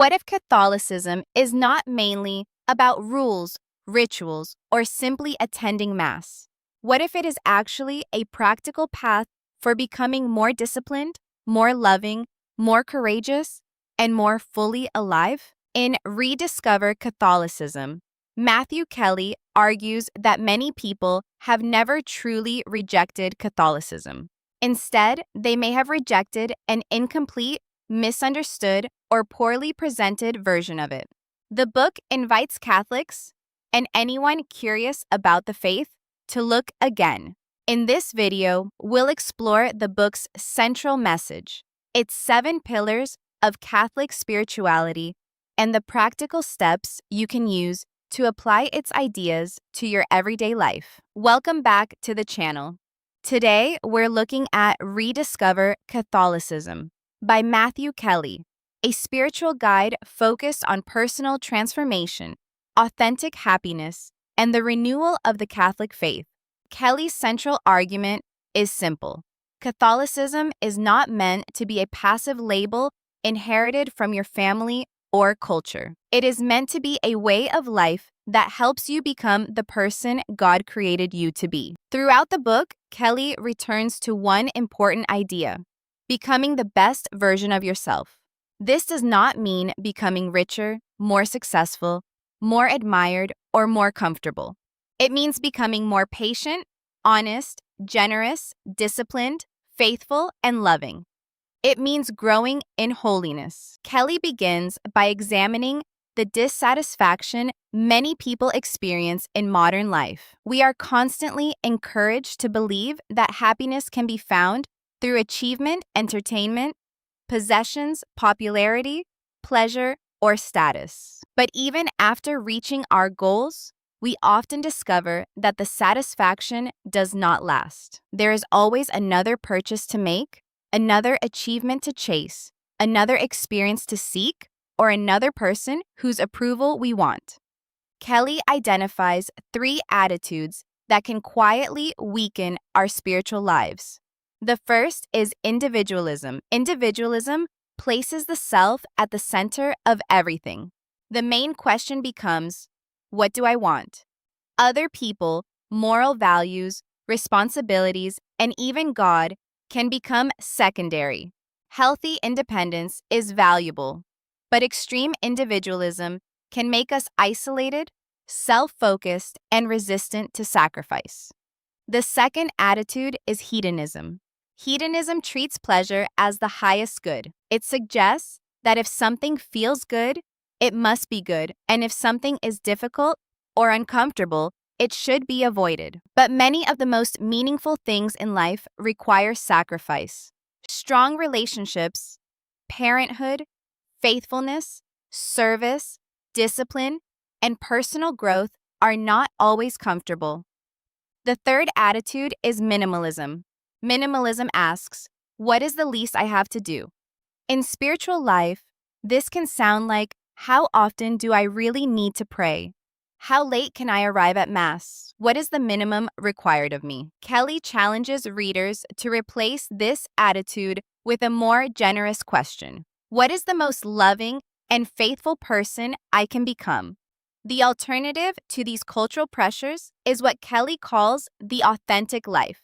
What if Catholicism is not mainly about rules, rituals, or simply attending Mass? What if it is actually a practical path for becoming more disciplined, more loving, more courageous, and more fully alive? In Rediscover Catholicism, Matthew Kelly argues that many people have never truly rejected Catholicism. Instead, they may have rejected an incomplete, misunderstood, or poorly presented version of it. The book invites Catholics and anyone curious about the faith to look again. In this video, we'll explore the book's central message, its 7 pillars of Catholic spirituality, and the practical steps you can use to apply its ideas to your everyday life. Welcome back to the channel. Today, we're looking at Rediscover Catholicism by Matthew Kelly, a spiritual guide focused on personal transformation, authentic happiness, and the renewal of the Catholic faith. Kelly's central argument is simple. Catholicism is not meant to be a passive label inherited from your family or culture. It is meant to be a way of life that helps you become the person God created you to be. Throughout the book, Kelly returns to one important idea: becoming the best version of yourself. This does not mean becoming richer, more successful, more admired, or more comfortable. It means becoming more patient, honest, generous, disciplined, faithful, and loving. It means growing in holiness. Kelly begins by examining the dissatisfaction many people experience in modern life. We are constantly encouraged to believe that happiness can be found through achievement, entertainment, possessions, popularity, pleasure, or status. But even after reaching our goals, we often discover that the satisfaction does not last. There is always another purchase to make, another achievement to chase, another experience to seek, or another person whose approval we want. Kelly identifies 3 attitudes that can quietly weaken our spiritual lives. The first is individualism. Individualism places the self at the center of everything. The main question becomes, what do I want? Other people, moral values, responsibilities, and even God can become secondary. Healthy independence is valuable, but extreme individualism can make us isolated, self-focused, and resistant to sacrifice. The second attitude is hedonism. Hedonism treats pleasure as the highest good. It suggests that if something feels good, it must be good, and if something is difficult or uncomfortable, it should be avoided. But many of the most meaningful things in life require sacrifice. Strong relationships, parenthood, faithfulness, service, discipline, and personal growth are not always comfortable. The third attitude is minimalism. Minimalism asks, what is the least I have to do? In spiritual life, this can sound like, how often do I really need to pray? How late can I arrive at Mass? What is the minimum required of me? Kelly challenges readers to replace this attitude with a more generous question. What is the most loving and faithful person I can become? The alternative to these cultural pressures is what Kelly calls the authentic life.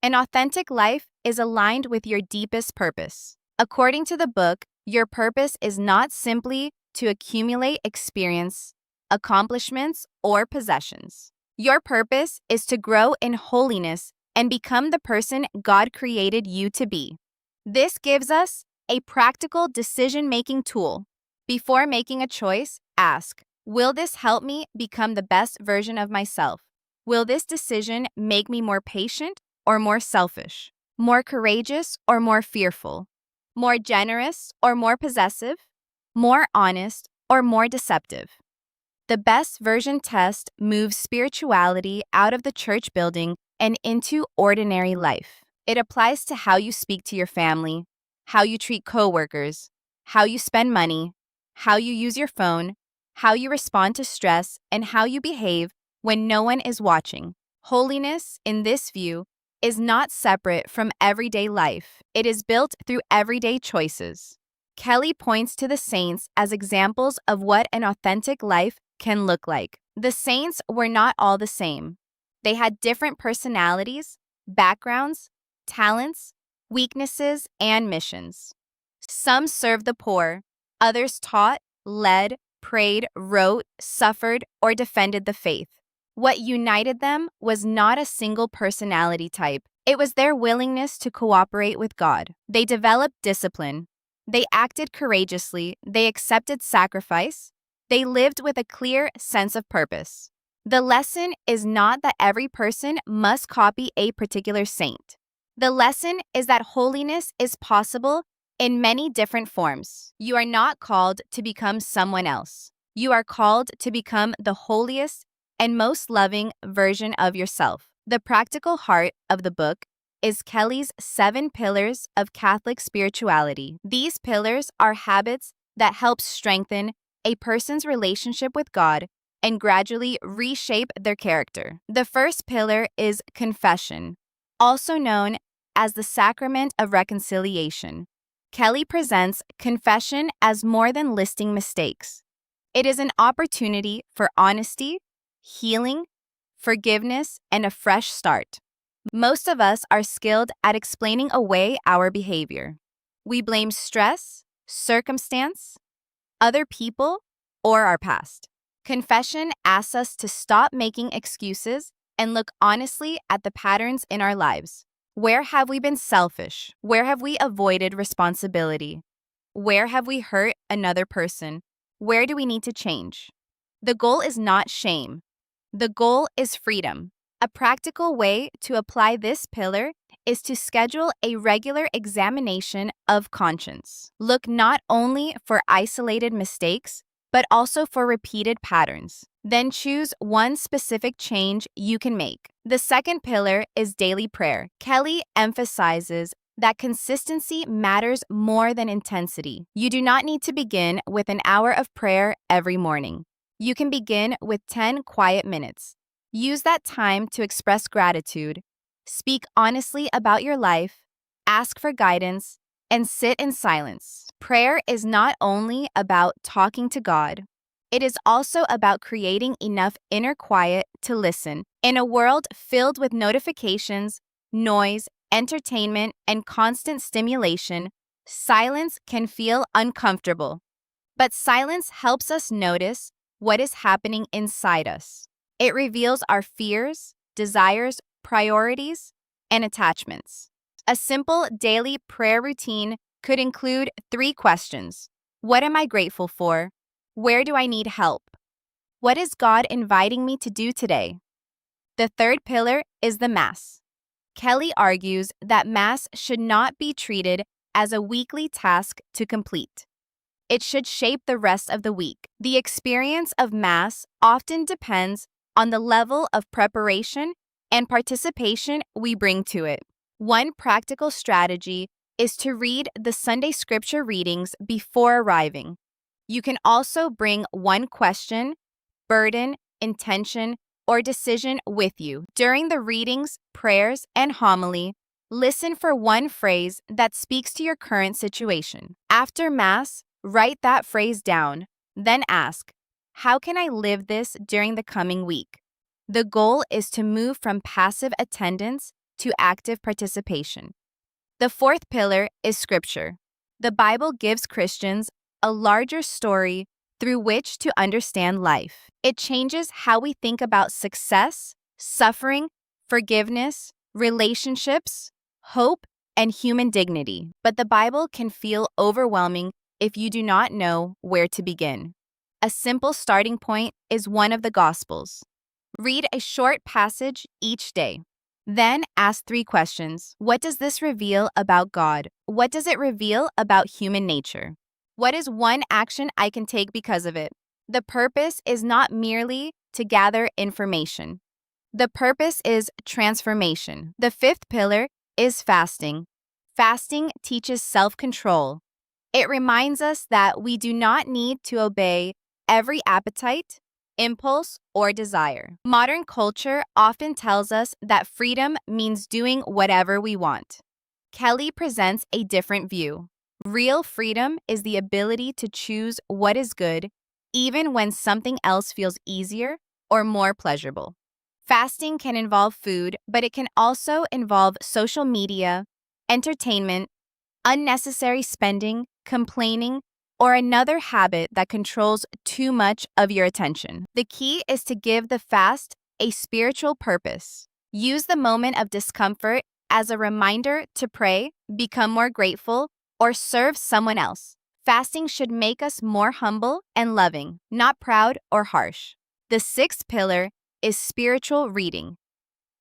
An authentic life is aligned with your deepest purpose. According to the book, your purpose is not simply to accumulate experience, accomplishments, or possessions. Your purpose is to grow in holiness and become the person God created you to be. This gives us a practical decision-making tool. Before making a choice, ask, will this help me become the best version of myself? Will this decision make me more patient or more selfish? More courageous or more fearful? More generous or more possessive? More honest or more deceptive? The best version test moves spirituality out of the church building and into ordinary life. It applies to how you speak to your family, how you treat coworkers, how you spend money, how you use your phone, how you respond to stress, and how you behave when no one is watching. Holiness, in this view, is not separate from everyday life. It is built through everyday choices. Kelly points to the saints as examples of what an authentic life can look like. The saints were not all the same. They had different personalities, backgrounds, talents, weaknesses, and missions. Some served the poor, others taught, led, prayed, wrote, suffered, or defended the faith. What united them was not a single personality type. It was their willingness to cooperate with God. They developed discipline. They acted courageously. They accepted sacrifice. They lived with a clear sense of purpose. The lesson is not that every person must copy a particular saint. The lesson is that holiness is possible in many different forms. You are not called to become someone else. You are called to become the holiest and most loving version of yourself. The practical heart of the book is Kelly's 7 pillars of Catholic spirituality. These pillars are habits that help strengthen a person's relationship with God and gradually reshape their character. The first pillar is confession, also known as the sacrament of reconciliation. Kelly presents confession as more than listing mistakes. It is an opportunity for honesty, healing, forgiveness, and a fresh start. Most of us are skilled at explaining away our behavior. We blame stress, circumstance, other people, or our past. Confession asks us to stop making excuses and look honestly at the patterns in our lives. Where have we been selfish? Where have we avoided responsibility? Where have we hurt another person? Where do we need to change? The goal is not shame. The goal is freedom. A practical way to apply this pillar is to schedule a regular examination of conscience. Look not only for isolated mistakes, but also for repeated patterns. Then choose one specific change you can make. The second pillar is daily prayer. Kelly emphasizes that consistency matters more than intensity. You do not need to begin with an hour of prayer every morning. You can begin with 10 quiet minutes. Use that time to express gratitude, speak honestly about your life, ask for guidance, and sit in silence. Prayer is not only about talking to God, it is also about creating enough inner quiet to listen. In a world filled with notifications, noise, entertainment, and constant stimulation, silence can feel uncomfortable. But silence helps us notice what is happening inside us. It reveals our fears, desires, priorities, and attachments. A simple daily prayer routine could include 3 questions. What am I grateful for? Where do I need help? What is God inviting me to do today? The third pillar is the Mass. Kelly argues that Mass should not be treated as a weekly task to complete. It should shape the rest of the week. The experience of Mass often depends on the level of preparation and participation we bring to it. One practical strategy is to read the Sunday scripture readings before arriving. You can also bring one question, burden, intention, or decision with you. During the readings, prayers, and homily, listen for one phrase that speaks to your current situation. After Mass, write that phrase down, then ask, how can I live this during the coming week? The goal is to move from passive attendance to active participation. The fourth pillar is Scripture. The Bible gives Christians a larger story through which to understand life. It changes how we think about success, suffering, forgiveness, relationships, hope, and human dignity. But the Bible can feel overwhelming if you do not know where to begin. A simple starting point is one of the Gospels. Read a short passage each day. Then ask 3 questions. What does this reveal about God? What does it reveal about human nature? What is one action I can take because of it? The purpose is not merely to gather information. The purpose is transformation. The 5th pillar is fasting. Fasting teaches self-control. It reminds us that we do not need to obey every appetite, impulse, or desire. Modern culture often tells us that freedom means doing whatever we want. Kelly presents a different view. Real freedom is the ability to choose what is good, even when something else feels easier or more pleasurable. Fasting can involve food, but it can also involve social media, entertainment, unnecessary spending, complaining, or another habit that controls too much of your attention. The key is to give the fast a spiritual purpose. Use the moment of discomfort as a reminder to pray, become more grateful, or serve someone else. Fasting should make us more humble and loving, not proud or harsh. The sixth pillar is spiritual reading.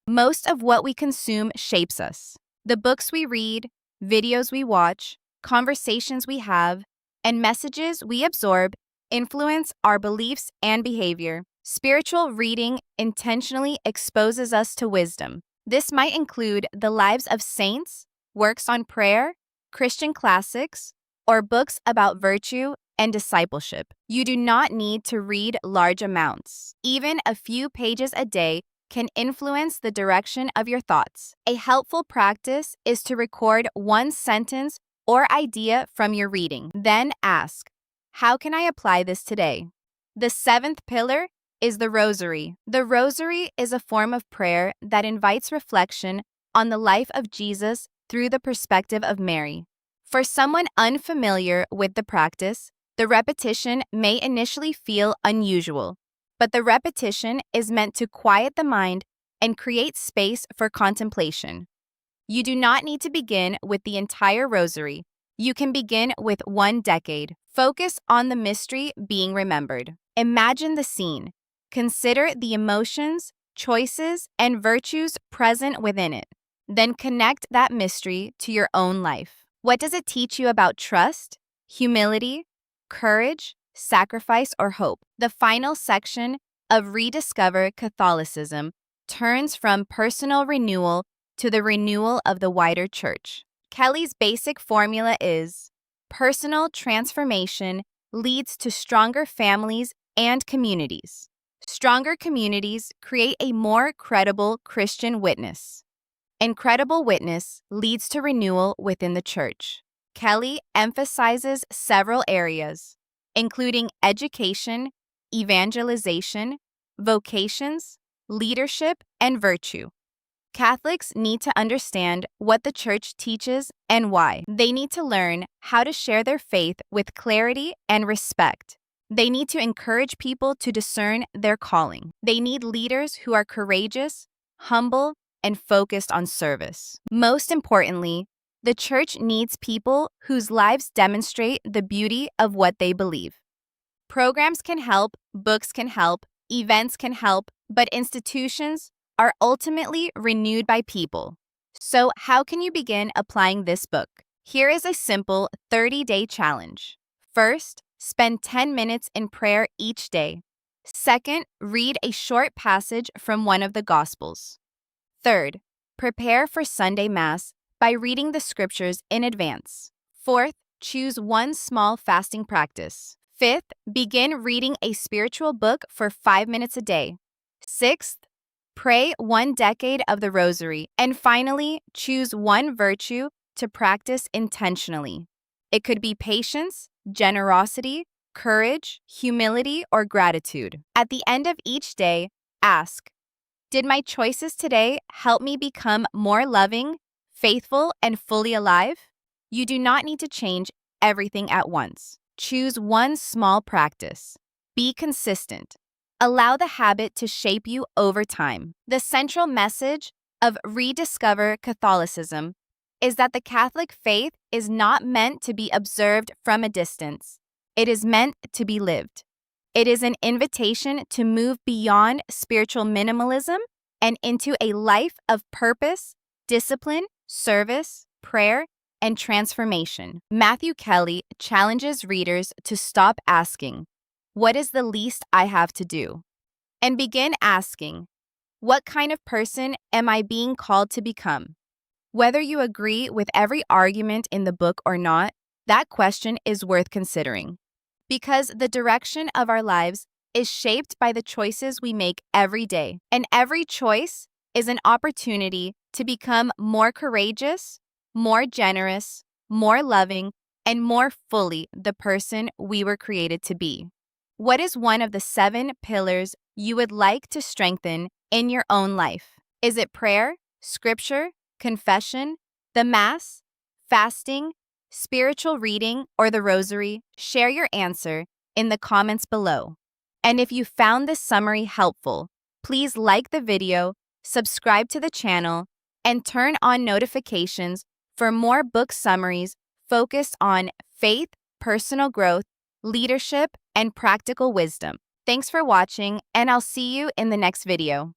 Most of what we consume shapes us. The books we read, videos we watch, conversations we have, and messages we absorb influence our beliefs and behavior. Spiritual reading intentionally exposes us to wisdom. This might include the lives of saints, works on prayer, Christian classics, or books about virtue and discipleship. You do not need to read large amounts. Even a few pages a day can influence the direction of your thoughts. A helpful practice is to record one sentence or idea from your reading. Then ask, how can I apply this today? The seventh pillar is the Rosary. The Rosary is a form of prayer that invites reflection on the life of Jesus through the perspective of Mary. For someone unfamiliar with the practice, the repetition may initially feel unusual, but the repetition is meant to quiet the mind and create space for contemplation. You do not need to begin with the entire Rosary. You can begin with one decade. Focus on the mystery being remembered. Imagine the scene. Consider the emotions, choices, and virtues present within it. Then connect that mystery to your own life. What does it teach you about trust, humility, courage, sacrifice, or hope? The final section of Rediscover Catholicism turns from personal renewal to the renewal of the wider church. Kelly's basic formula is: personal transformation leads to stronger families and communities. Stronger communities create a more credible Christian witness. And credible witness leads to renewal within the church. Kelly emphasizes several areas, including education, evangelization, vocations, leadership, and virtue. Catholics need to understand what the Church teaches and why. They need to learn how to share their faith with clarity and respect. They need to encourage people to discern their calling. They need leaders who are courageous, humble, and focused on service. Most importantly, the Church needs people whose lives demonstrate the beauty of what they believe. Programs can help, books can help, events can help, but institutions are ultimately renewed by people. So, how can you begin applying this book? Here is a simple 30-day challenge. First, spend 10 minutes in prayer each day. Second, read a short passage from one of the Gospels. Third, prepare for Sunday Mass by reading the scriptures in advance. Fourth, choose one small fasting practice. Fifth, begin reading a spiritual book for 5 minutes a day. Sixth, pray one decade of the Rosary. And finally, choose one virtue to practice intentionally. It could be patience, generosity, courage, humility, or gratitude. At the end of each day, ask, did my choices today help me become more loving, faithful, and fully alive? You do not need to change everything at once. Choose one small practice. Be consistent. Allow the habit to shape you over time. The central message of Rediscover Catholicism is that the Catholic faith is not meant to be observed from a distance. It is meant to be lived. It is an invitation to move beyond spiritual minimalism and into a life of purpose, discipline, service, prayer, and transformation. Matthew Kelly challenges readers to stop asking, "What is the least I have to do?" and begin asking, "What kind of person am I being called to become?" Whether you agree with every argument in the book or not, that question is worth considering. Because the direction of our lives is shaped by the choices we make every day, and every choice is an opportunity to become more courageous, more generous, more loving, and more fully the person we were created to be. What is one of the 7 pillars you would like to strengthen in your own life? Is it prayer, scripture, confession, the Mass, fasting, spiritual reading, or the Rosary? Share your answer in the comments below. And if you found this summary helpful, please like the video, subscribe to the channel, and turn on notifications for more book summaries focused on faith, personal growth, leadership, and practical wisdom. Thanks for watching, and I'll see you in the next video.